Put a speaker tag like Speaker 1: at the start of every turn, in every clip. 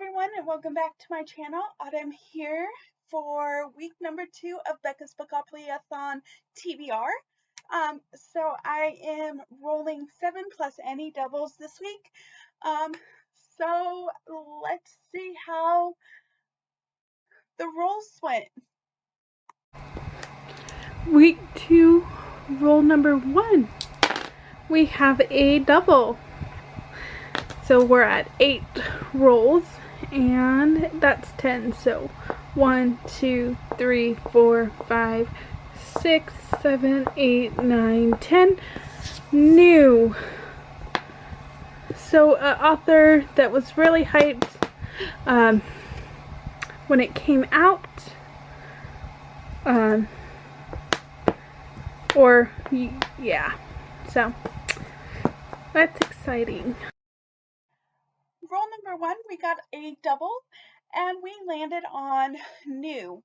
Speaker 1: everyone, and welcome back to my channel. Autumn here for week number 2 of Becca's Bookoplathon TBR. So I am rolling 7 plus any doubles this week. So let's see how the rolls went.
Speaker 2: Week 2, roll number 1. We have a double. So we're at 8 rolls, and that's 10. So 1, 2, 3, 4, 5, 6, 7, 8, 9, 10. New. So an author that was really hyped when it came out. Yeah. So that's exciting.
Speaker 1: Roll number 1, we got a double, and we landed on new.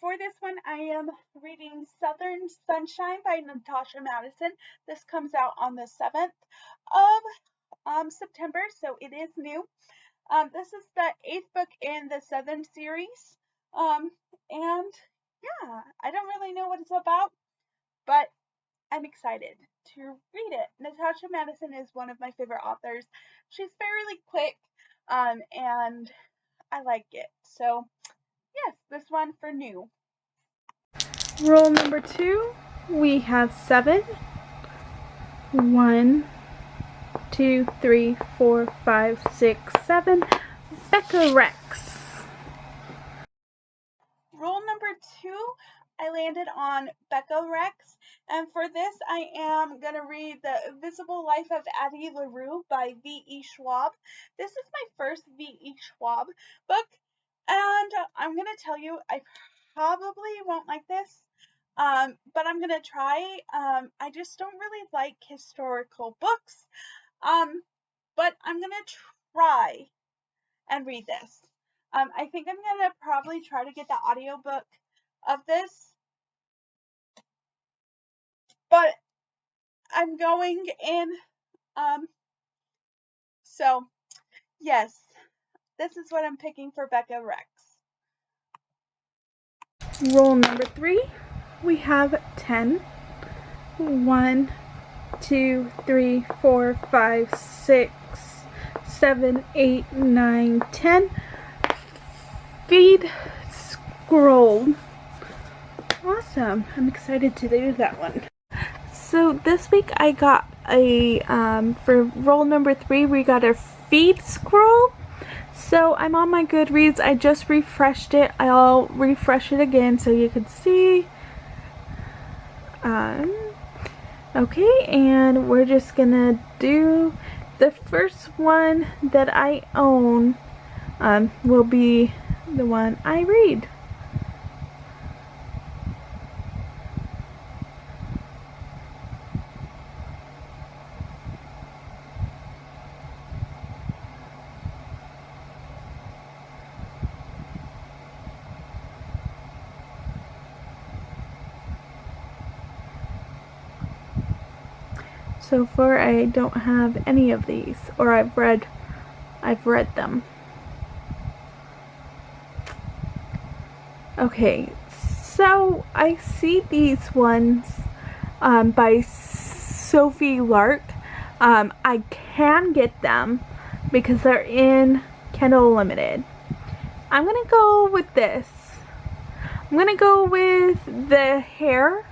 Speaker 1: For this one, I am reading Southern Sunshine by Natasha Madison. This comes out on the 7th of September, so it is new. This is the 8th book in the Southern series. And yeah, I don't really know what it's about, but I'm excited to read it. Natasha Madison is one of my favorite authors. She's fairly quick, and I like it. So yes, this one for new.
Speaker 2: Roll number 2, we have 7. 1, 2, 3, 4, 5, 6, 7. Becca Rex.
Speaker 1: Roll number 2, I landed on Becca Rex, and for this I am going to read The Invisible Life of Addie LaRue by V.E. Schwab. This is my first V.E. Schwab book, and I'm going to tell you, I probably won't like this, but I'm going to try. I just don't really like historical books, but I'm going to try and read this. I think I'm going to probably try to get the audiobook of this, but I'm going in. So yes, this is what I'm picking for Becca Rex.
Speaker 2: Roll number 3, we have 10. 1, 2, 3, 4, 5, 6, 7, 8, 9, 10. Feed scroll. Awesome. I'm excited to do that one. So this week I got a, for roll number 3, we got a feed scroll. So I'm on my Goodreads. I just refreshed it. I'll refresh it again so you can see. Okay, and we're just gonna do the first one that I own will be the one I read. So far I don't have any of these, or I've read them. Okay, so I see these ones by Sophie Lark. I can get them because they're in Kindle Unlimited. I'm gonna go with this. I'm gonna go with the Air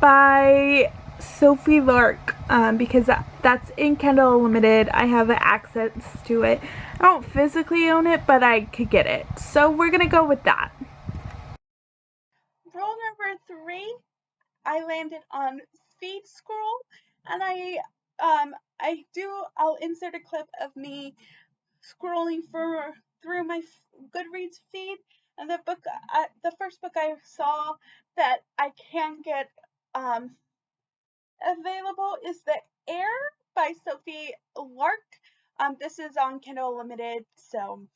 Speaker 2: by Sophie Lark, because that's in Kindle Unlimited. I have access to it. I don't physically own it, but I could get it. So we're gonna go with that.
Speaker 1: Roll number 3, I landed on Feed Scroll, and I'll insert a clip of me scrolling through my Goodreads feed, and the first book I saw that I can get available is The Air by Sophie Lark. This is on Kindle Limited, so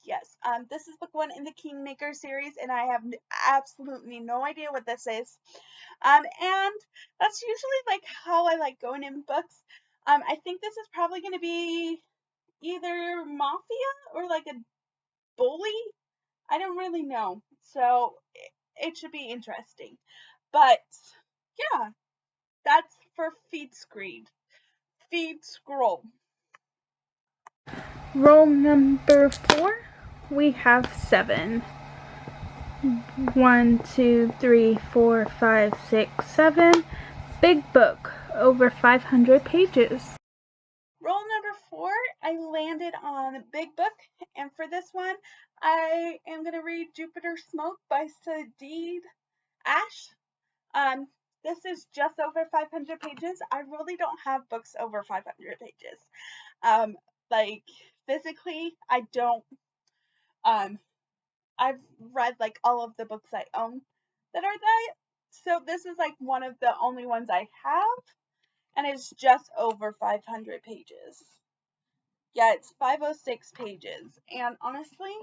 Speaker 1: yes. This is book 1 in the Kingmaker series, and I have absolutely no idea what this is. And that's usually like how I like going in books. I think this is probably going to be either mafia or like a bully. I don't really know. So it should be interesting. But yeah, that's for Feed Screed. Feed Scroll.
Speaker 2: Roll number 4, we have 7. 1, 2, 3, 4, 5, 6, 7. Big book, over 500 pages.
Speaker 1: Roll number 4, I landed on Big Book, and for this one, I am going to read Jupiter Smoke by Sadid Ash. Um, this is just over 500 pages. I really don't have books over 500 pages. Like physically, I don't. I've read like all of the books I own that are that. So this is like one of the only ones I have, and it's just over 500 pages. Yeah, it's 506 pages, and honestly,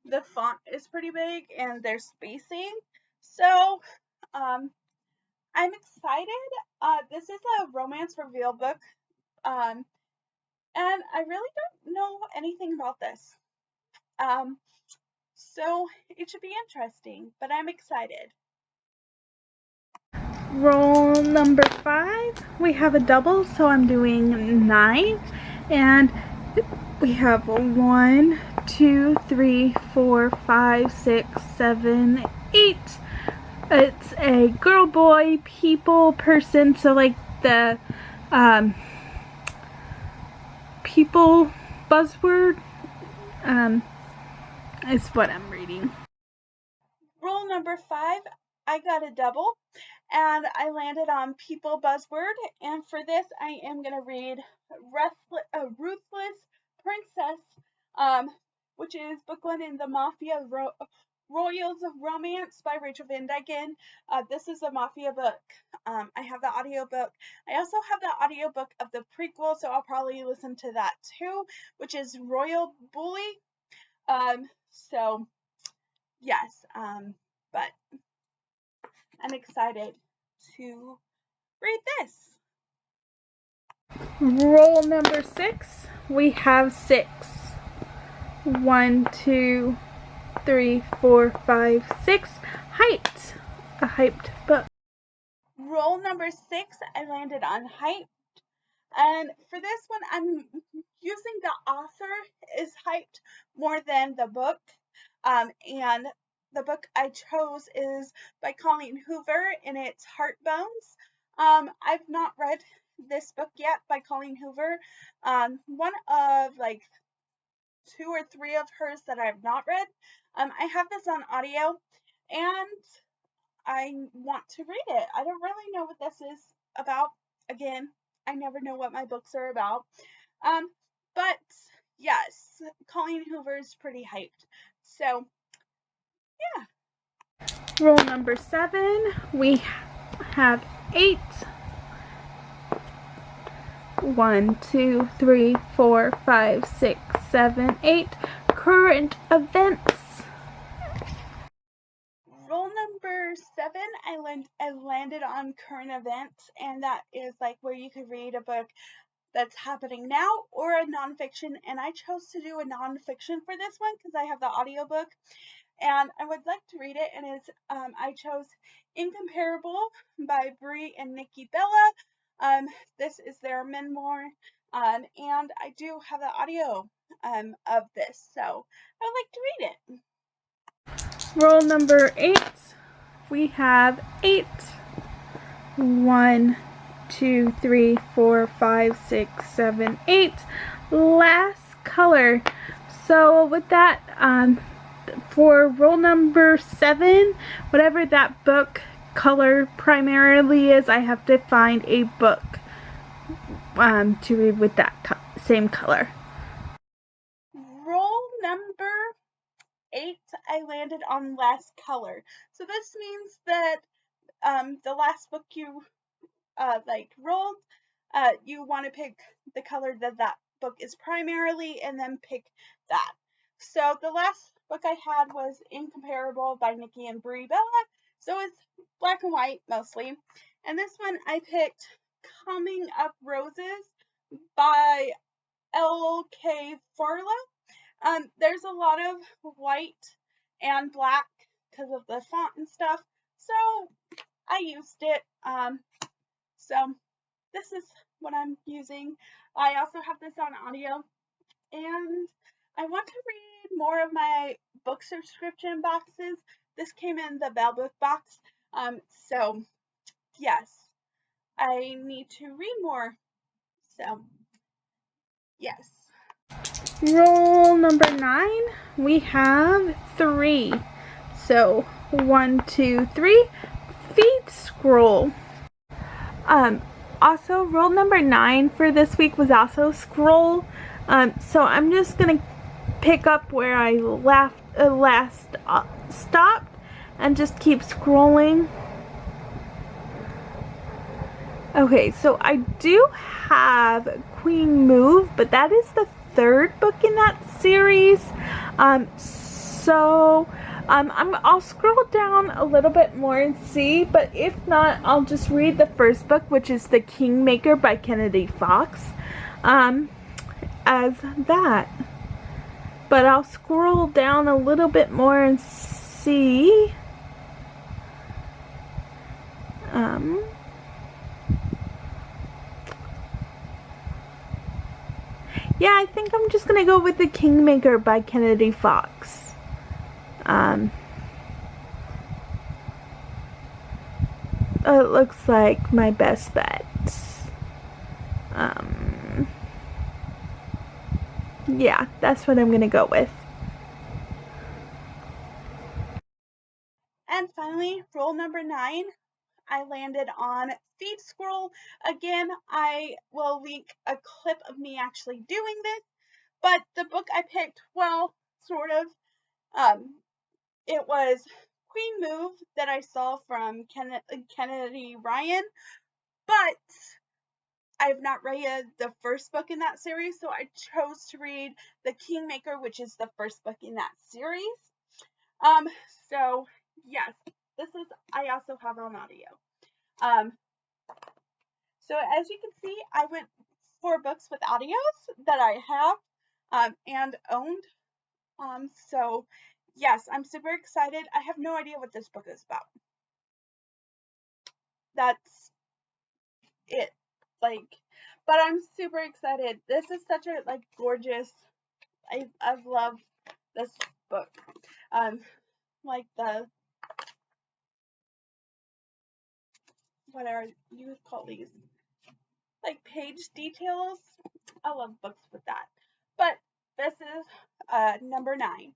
Speaker 1: the font is pretty big and there's spacing. So, I'm excited. This is a romance reveal book, and I really don't know anything about this. Um, so it should be interesting, but I'm excited.
Speaker 2: Roll number 5, we have a double, so I'm doing 9. And we have 1, 2, 3, 4, 5, 6, 7, 8. It's a girl, boy, people, person, so like the people buzzword is what I'm reading.
Speaker 1: Roll number 5, I got a double, and I landed on people buzzword. And for this, I am going to read Ruthless Princess, which is book 1 in the Mafia Royals of Romance by Rachel Van Dyken. This is a Mafia book. I have the audiobook. I also have the audiobook of the prequel, so I'll probably listen to that too, which is Royal Bully. So yes, but I'm excited to read this.
Speaker 2: Roll number 6, we have 6. 1, 2, 3, 4, 5, 6. Hyped. A hyped book.
Speaker 1: Roll number 6, I landed on hype. And for this one, I'm using the author is hyped more than the book. And the book I chose is by Colleen Hoover, and it's Heartbones. I've not read this book yet by Colleen Hoover. One of like 2 or 3 of hers that I have not read. I have this on audio, and I want to read it. I don't really know what this is about. Again, I never know what my books are about. But yes, Colleen Hoover is pretty hyped. So, yeah.
Speaker 2: Roll number 7, we have 8. 1, 2, 3, 4, 5, 6, 7, 8. Current events.
Speaker 1: Roll number 7, I landed on current events, and that is like where you could read a book that's happening now or a nonfiction. And I chose to do a nonfiction for this one because I have the audiobook and I would like to read it. And it's I chose Incomparable by Brie and Nikki Bella. This is their memoir, and I do have the audio of this, so I would like to read it.
Speaker 2: Roll number 8, we have 8. 1, 2, 3, 4, 5, 6, 7, 8. Last color. So with that, for roll number 7, whatever that book color primarily is, I have to find a book to read with that same color.
Speaker 1: Roll number 8, I landed on last color. So this means that the last book you rolled, you want to pick the color that that book is primarily and then pick that. So the last book I had was Incomparable by Nikki and Brie Bella. So it's black and white mostly. And this one I picked Coming Up Roses by Michael K. Farla. There's a lot of white and black because of the font and stuff, so I used it. So this is what I'm using. I also have this on audio, and I want to read more of my book subscription boxes. This came in the Bell Book box. So yes, I need to read more. So yes.
Speaker 2: Roll number 9, we have 3. So 1, 2, 3. Feed scroll. Also, roll number 9 for this week was also scroll. So I'm just gonna pick up where I last stopped and just keep scrolling. Okay, so I do have Queen Move, but that is the 3rd book in that series. I'll scroll down a little bit more and see, but if not, I'll just read the 1st book, which is The Kingmaker by Kennedy Fox, as that. But I'll scroll down a little bit more and see. Yeah, I think I'm just gonna go with The Kingmaker by Kennedy Fox. It looks like my best bet. Yeah, that's what I'm gonna go with.
Speaker 1: And finally, roll number 9. I landed on Feed Scroll. Again, I will link a clip of me actually doing this, but the book I picked, well, sort of, it was Queen Move that I saw from Kennedy Ryan, but I've not read the 1st book in that series, so I chose to read The Kingmaker, which is the 1st book in that series. So yes, I also have on audio. So as you can see, I went 4 books with audios that I have and owned. So yes, I'm super excited. I have no idea what this book is about. That's it. But I'm super excited. This is such a gorgeous. I've loved this book. Like the what are you call these? Like page details. I love books with that. But this is number 9.